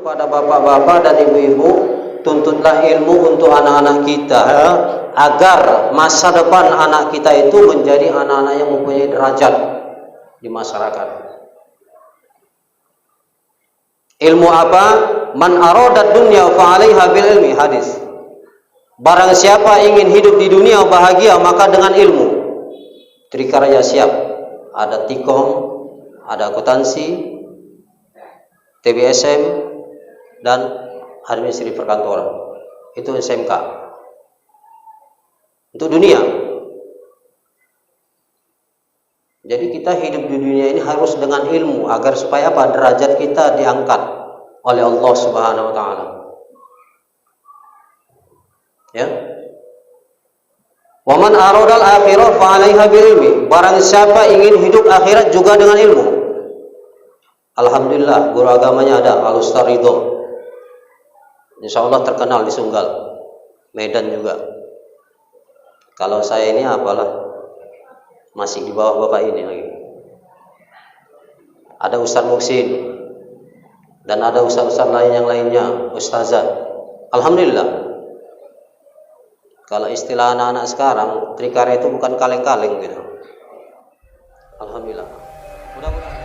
kepada bapak-bapak dan ibu-ibu, tuntutlah ilmu untuk anak-anak kita agar masa depan anak kita itu menjadi anak-anak yang mempunyai derajat di masyarakat. Ilmu apa? Man aradad dunya fa 'alaiha bil ilmi, hadis. Barang siapa ingin hidup di dunia bahagia maka dengan ilmu. Trikarya siap. Ada Tikom, ada akuntansi, TBSM, dan administrasi perkantoran. Itu SMK. Untuk dunia. Jadi kita hidup di dunia ini harus dengan ilmu agar supaya apa? Derajat kita diangkat oleh Allah Subhanahu wa taala. Ya. Wa man aradal akhirah fa 'alaiha bil ilmi. Barang siapa ingin hidup akhirat juga dengan ilmu. Alhamdulillah guru agamanya ada, Al-Ustaz Ridho. Insyaallah terkenal di Sunggal. Medan juga. Kalau saya ini apalah masih di bawah bapak ini lagi. Ada Ustaz Muksin dan ada ustaz-ustaz lain yang lainnya, ustazah. Alhamdulillah. Kalau istilah anak-anak sekarang, trikarya itu bukan kaleng-kaleng gitu. Alhamdulillah. Mudah-mudahan.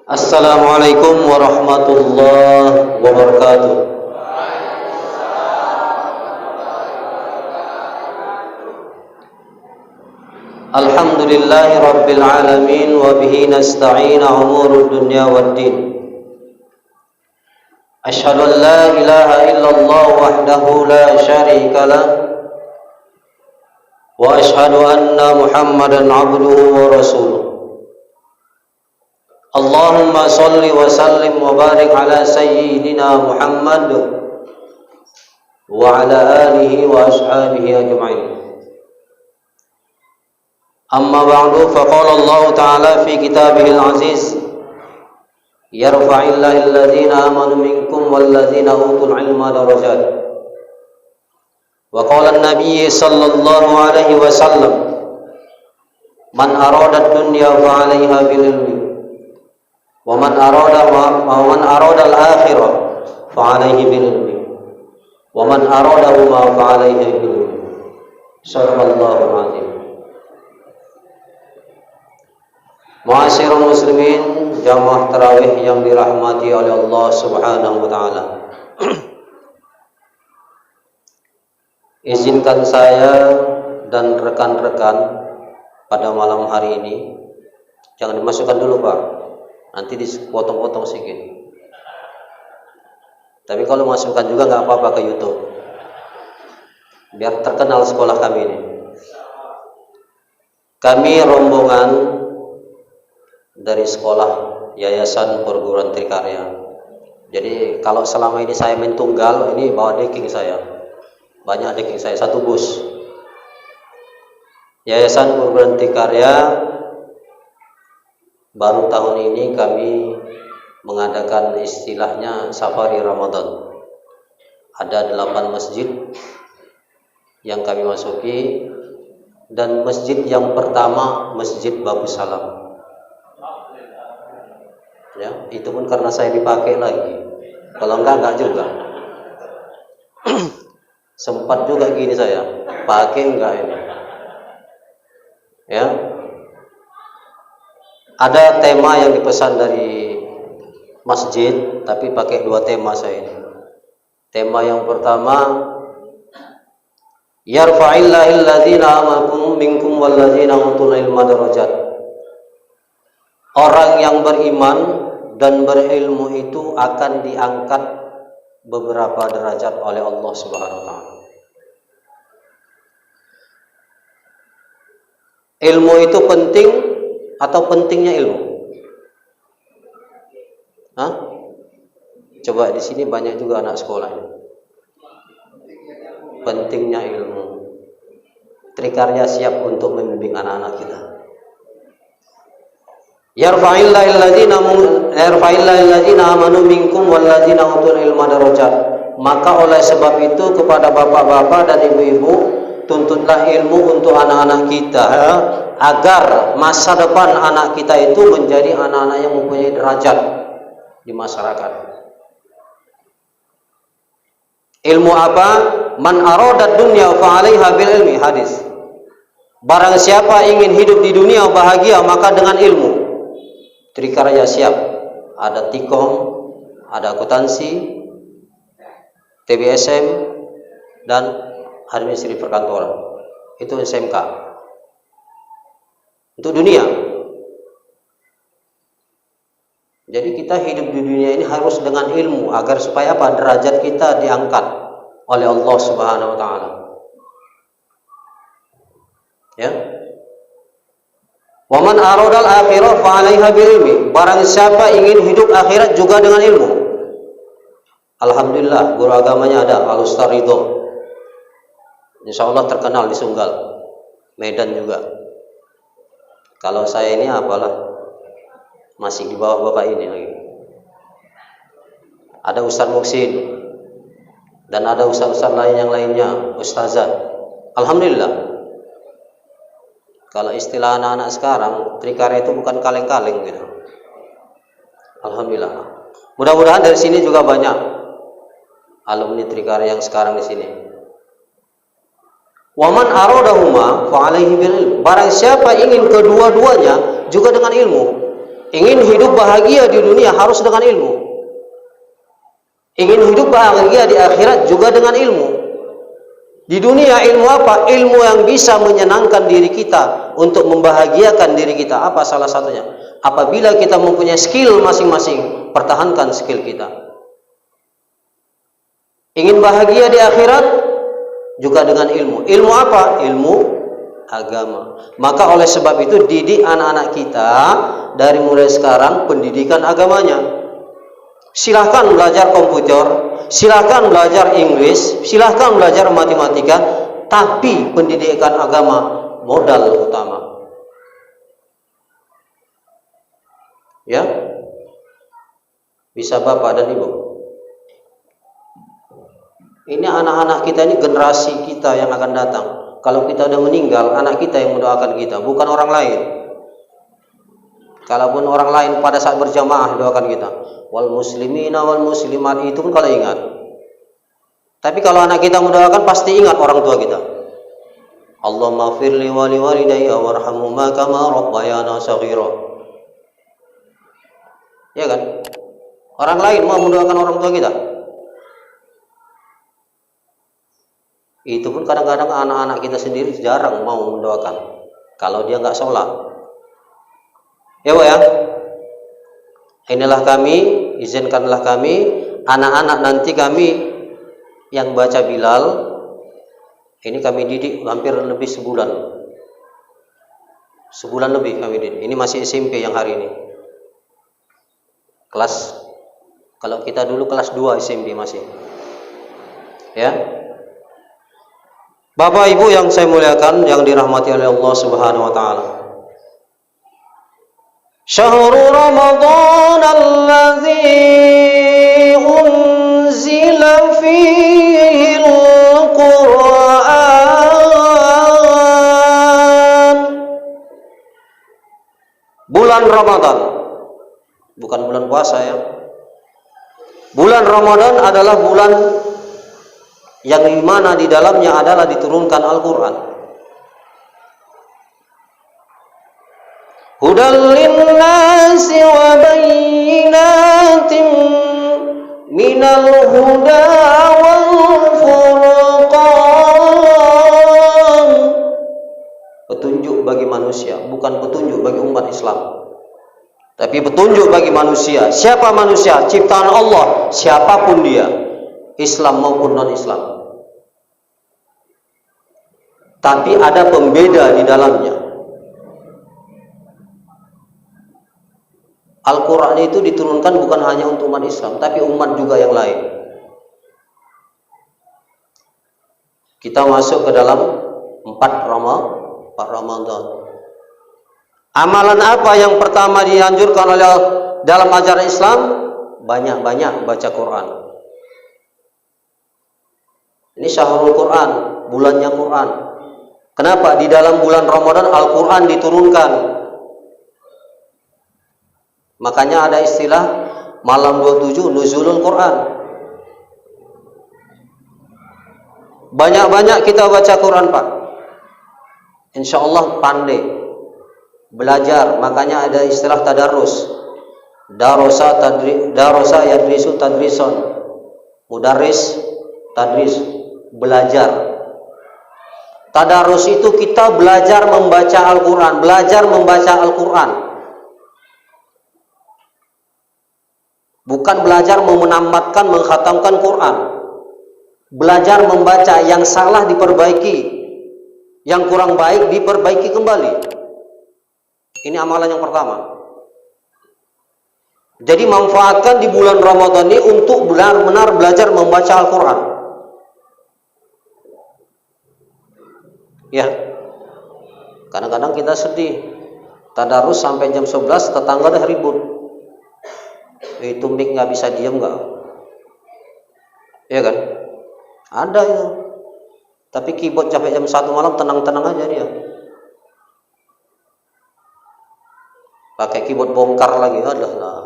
Assalamualaikum warahmatullahi wabarakatuh. Alhamdulillahi rabbil alamin wa bihi nasta'in umurud dunya waddin. Asyhadu an la ilaha illallah wahdahu la syarika lah wa asyhadu anna Muhammadan abduhu wa rasuluh. Allahumma salli wa sallim wa barik ala sayyidina Muhammad wa ala alihi wa ashabihi ajma'in. Amma ba'du, faqala Allah ta'ala fi kitabihil aziz, yarfa'illahu alladhina amanu minkum walladhina utul ilma darajat. Wa qala an-nabiy sallallahu alaihi wasallam, man arada ad-dunya fa 'alaiha bil ilmi wa man arada al-akhirah fa 'alaihi bil ilmi wa man aradahuma fa 'alaihi bil ilmi. Shadaqallahu azim. Ma'asyiral muslimin, jamaah tarawih yang dirahmati oleh Allah Subhanahu wa taala. Izinkan saya dan rekan-rekan pada malam hari ini, jangan dimasukkan dulu Pak, nanti dipotong-potong sedikit. Tapi kalau masukkan juga nggak apa-apa ke YouTube, biar terkenal sekolah kami ini. Kami rombongan dari sekolah Yayasan Perguruan Trikarya. Jadi kalau selama ini saya main tunggal, ini bawa decking saya. Banyak decking saya, satu bus. Yayasan Perguruan Trikarya baru tahun ini kami mengadakan istilahnya safari Ramadan. Ada 8 masjid yang kami masuki, dan masjid yang pertama Masjid Babu Salam. Ya, itu pun karena saya dipakai lagi. Kalau enggak juga. Sempat juga gini saya, pakai enggak ini. Ya. Ada tema yang dipesan dari masjid, tapi pakai 2 tema saya ini. Tema yang pertama, yarfa'illahu alladzina amanu minkum walladzina utul ilma darajat. Orang yang beriman dan berilmu itu akan diangkat beberapa derajat oleh Allah Subhanahu wa taala. Ilmu itu penting atau pentingnya ilmu? Hah? Coba di sini banyak juga anak sekolah. Pentingnya ilmu. Trikarya siap untuk membimbing anak-anak kita. Yarfa'illahu alladzina amanu minkum walladzina utul ilma darajat. Maka oleh sebab itu kepada bapak-bapak dan ibu-ibu, tuntutlah ilmu untuk anak-anak kita, agar masa depan anak kita itu menjadi anak-anak yang mempunyai derajat di masyarakat. Ilmu apa? Man aradat dunya fa 'alaiha bil ilmi, hadis. Barang siapa ingin hidup di dunia bahagia, maka dengan ilmu. Trikarya siap. Ada Tikom, ada akuntansi, TBSM, dan administrasi perkantoran. Itu SMK. Untuk dunia. Jadi kita hidup di dunia ini harus dengan ilmu, agar supaya apa? Derajat kita diangkat oleh Allah Subhanahu wa taala. Ya. Wa man aradal akhirah fa 'alaiha bil ilmi. Barang siapa ingin hidup akhirat juga dengan ilmu. Alhamdulillah, guru agamanya ada, Al-Ustaz Ridho. Insyaallah terkenal di Sunggal. Medan juga. Kalau saya ini apalah, masih di bawah bapak ini lagi. Ada Ustaz Muksin dan ada ustaz-ustaz lain yang lainnya, ustazah. Alhamdulillah. Kalau istilah anak-anak sekarang, Trikara itu bukan kaleng-kaleng gitu. Alhamdulillah. Mudah-mudahan dari sini juga banyak alumni Trikara yang sekarang di sini. Waman aradahuma fa 'alaihi bil ilm. Barang siapa ingin kedua-duanya juga dengan ilmu. Ingin hidup bahagia di dunia harus dengan ilmu. Ingin hidup bahagia di akhirat juga dengan ilmu. Di dunia ilmu apa? Ilmu yang bisa menyenangkan diri kita, untuk membahagiakan diri kita. Apa salah satunya? Apabila kita mempunyai skill masing-masing, pertahankan skill kita. Ingin bahagia di akhirat juga dengan ilmu. Ilmu apa? Ilmu agama. Maka oleh sebab itu didik anak-anak kita dari mulai sekarang pendidikan agamanya. Silahkan belajar komputer, silahkan belajar Inggris, silahkan belajar matematika, tapi pendidikan agama modal utama. Ya, bisa bapak dan ibu. Ini anak-anak kita, ini generasi kita yang akan datang. Kalau kita sudah meninggal, anak kita yang mendoakan kita, bukan orang lain. Kalaupun orang lain pada saat berjamaah doakan kita, wal muslimina wal muslimat, itu pun kalau ingat. Tapi kalau anak kita mendoakan, pasti ingat orang tua kita. Allahumma firli wa liwalidayya warhamhuma kama rabbayana shaghira. Ya kan? Orang lain mau mendoakan orang tua kita. Itu pun kadang-kadang anak-anak kita sendiri jarang mau mendoakan kalau dia nggak sholat. Ya Pak ya, inilah kami, izinkanlah kami, anak-anak nanti kami yang baca Bilal, ini kami didik hampir lebih sebulan. Sebulan lebih kami didik. Ini masih SMP yang hari ini. Kelas, kalau kita dulu kelas 2 SMP masih. Ya. Bapak Ibu yang saya muliakan, yang dirahmati oleh Allah Subhanahu wa taala. Syahrul Ramadan allazi unzila fihi al-Qur'an. Bulan Ramadan, bukan bulan puasa ya. Bulan Ramadan adalah bulan yang dimana di dalamnya adalah diturunkan Al-Quran. Hudal linnasi wa bayyinatin minal huda wal furqan. Petunjuk bagi manusia, bukan petunjuk bagi umat Islam, tapi petunjuk bagi manusia. Siapa manusia? Ciptaan Allah, siapapun dia, Islam maupun non-Islam. Tapi ada pembeda di dalamnya. Al-Quran itu diturunkan bukan hanya untuk umat Islam, tapi umat juga yang lain. Kita masuk ke dalam 4 Ramadan. Amalan apa yang pertama dianjurkan oleh dalam ajaran Islam? Banyak-banyak baca Quran. Ini syahrul Quran, bulannya Quran. Kenapa? Di dalam bulan Ramadan Al-Quran diturunkan. Makanya ada istilah malam 27 nuzulul Quran. Banyak-banyak kita baca Quran, Pak. Insya Allah pandai belajar. Makanya ada istilah tadarus. Darosa yadrisu tadrison. Mudaris tadris, belajar. Tadarus itu kita belajar membaca Al-Quran, belajar membaca Al-Quran. Bukan belajar menamatkan, mengkhatamkan Quran. Belajar membaca, yang salah diperbaiki, yang kurang baik diperbaiki kembali. Ini amalan yang pertama. Jadi manfaatkan di bulan Ramadan ini untuk benar-benar belajar membaca Al-Quran. Ya, kadang-kadang kita sedih. Tadarus sampai jam 11, tetangga dah ribut. Itu mic nggak bisa diam nggak? Ya kan? Ada itu. Tapi keyboard sampai jam 1 malam tenang-tenang aja dia. Pakai keyboard bongkar lagi, alah lah.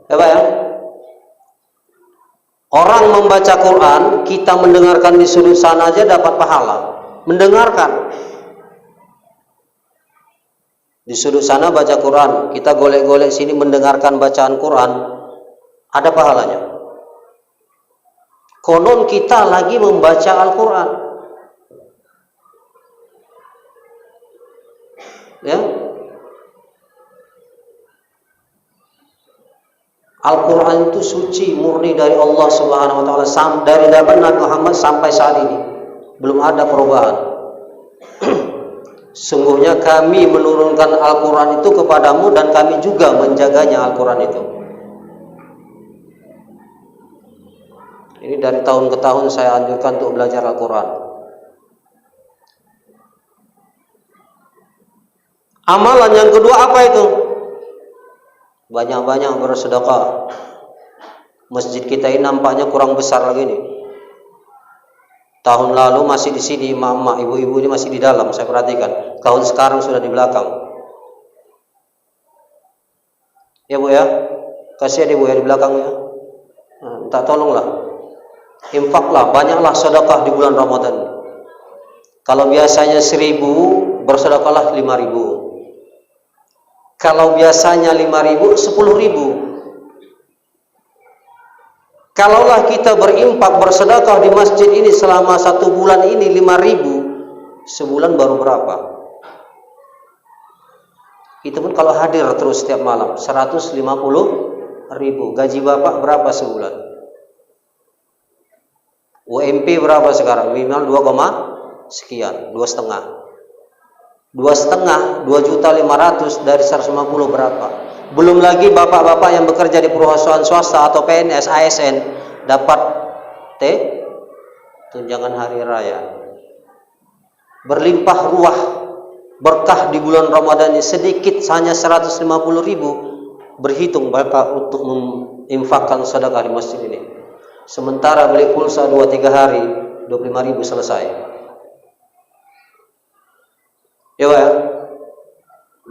Ya Pak ya? Orang membaca Quran, kita mendengarkan di sudut sana aja dapat pahala. Mendengarkan. Di sudut sana baca Quran, kita golek-golek sini mendengarkan bacaan Quran, ada pahalanya. Konon kita lagi membaca Al-Quran. Ya. Al-Quran itu suci, murni dari Allah Subhanahu wa Ta'ala. Dari zaman Nabi Muhammad sampai saat ini belum ada perubahan. Sungguhnya kami menurunkan Al-Quran itu kepadamu dan kami juga menjaganya Al-Quran itu. Ini dari tahun ke tahun saya anjurkan untuk belajar Al-Quran. Amalan yang kedua apa itu? Banyak-banyak bersedekah. Masjid kita ini nampaknya kurang besar lagi nih. Tahun lalu masih di sini, mama, ibu-ibu ini masih di dalam, saya perhatikan. Tahun sekarang sudah di belakang. Ya Bu ya, kasihan ibu ya di belakangnya. Minta tolonglah. Infaklah, banyaklah sedekah di bulan Ramadan. Kalau biasanya 1.000, bersedekahlah 5.000. Kalau biasanya 5.000, 10.000. Kalaulah kita berimpak, bersedekah di masjid ini selama 1 bulan ini 5.000, sebulan baru berapa? Itu pun kalau hadir terus setiap malam 150.000. Gaji bapak berapa sebulan? UMP berapa sekarang? Minimal 2, sekian, 2,5. 2,500 dari 150 berapa? Belum lagi bapak-bapak yang bekerja di perusahaan swasta atau PNS, ASN dapat tunjangan hari raya. Berlimpah ruah berkah di bulan Ramadan ini, sedikit hanya 150.000 berhitung bapak untuk menginfakkan sedekah di masjid ini. Sementara beli pulsa 2-3 hari 25.000 selesai. Ya Pak,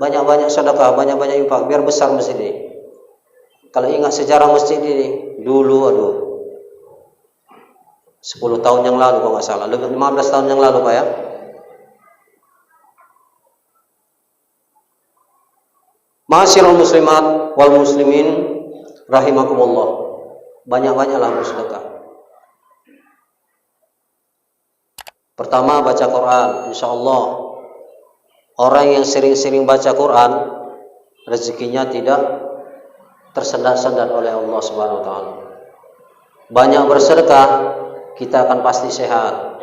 banyak-banyak sedekah, banyak-banyak infak biar besar masjid ini. Kalau ingat sejarah masjid ini dulu, 10 tahun yang lalu kalau nggak salah, 15 tahun yang lalu Pak ya. Ma'asyiral muslimat wal muslimin rahimakumullah. Banyak-banyaklah bersedekah. Pertama, baca Quran. Insyaallah orang yang sering-sering baca Quran, rezekinya tidak tersendat-sendat oleh Allah Subhanahu wa taala. Banyak bersedekah, kita akan pasti sehat.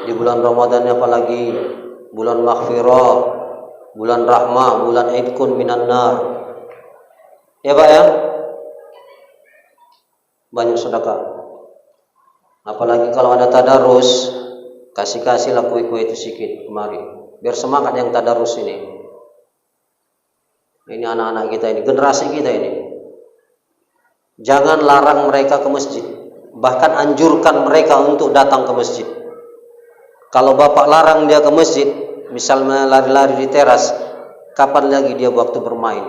Di bulan Ramadan apalagi, bulan maghfirah, bulan rahmah, bulan idkun minan nar. Ya Pak ya? Banyak sedekah. Apalagi kalau ada tadarus, kasih-kasihlah kue-kue itu sedikit kemari. Biar semangat yang tadarus ini. Ini anak-anak kita ini, generasi kita ini. Jangan larang mereka ke masjid. bahkan anjurkan mereka untuk datang ke masjid. Kalau bapak larang dia ke masjid, misalnya lari-lari di teras, kapan lagi dia waktu bermain?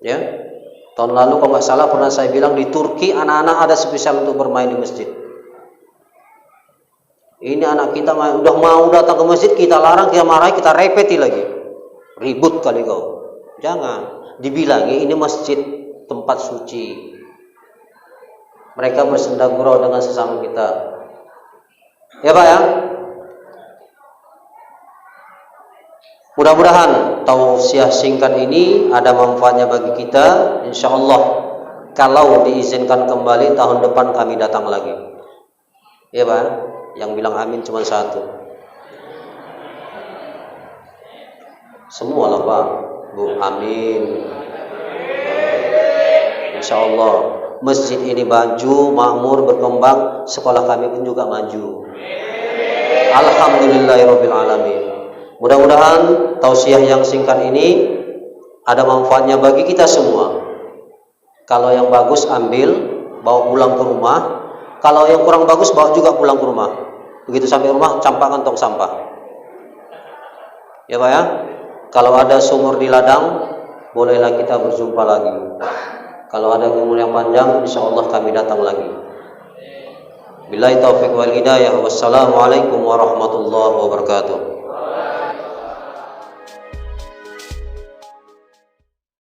Ya, tahun lalu kalau nggak salah pernah saya bilang di Turki anak-anak ada spesial untuk bermain di masjid. Ini anak kita udah mau datang ke masjid, kita larang, kita marahi, kita repeti lagi. Ribut kali kau. Jangan. Dibilangi ini masjid, tempat suci. Mereka bersenda gurau dengan sesama kita. Ya Pak ya. Mudah-mudahan tausiah singkat ini ada manfaatnya bagi kita. Insya Allah kalau diizinkan kembali tahun depan kami datang lagi. Ya Pak. Yang bilang amin cuma satu. Semua lah Pak, Bu, amin. Insya Allah masjid ini maju, makmur, berkembang, sekolah kami pun juga maju. Alhamdulillahirabbil alamin. Mudah-mudahan tausiah yang singkat ini ada manfaatnya bagi kita semua. Kalau yang bagus ambil, bawa pulang ke rumah. Kalau yang kurang bagus bawa juga pulang ke rumah. Begitu sampai rumah campakkan tong sampah. Ya Pak ya. Kalau ada sumur di ladang, bolehlah kita berjumpa lagi. Kalau ada umur yang panjang, insya Allah kami datang lagi. Billahi taufiq wal hidayah. Wassalamualaikum warahmatullahi wabarakatuh.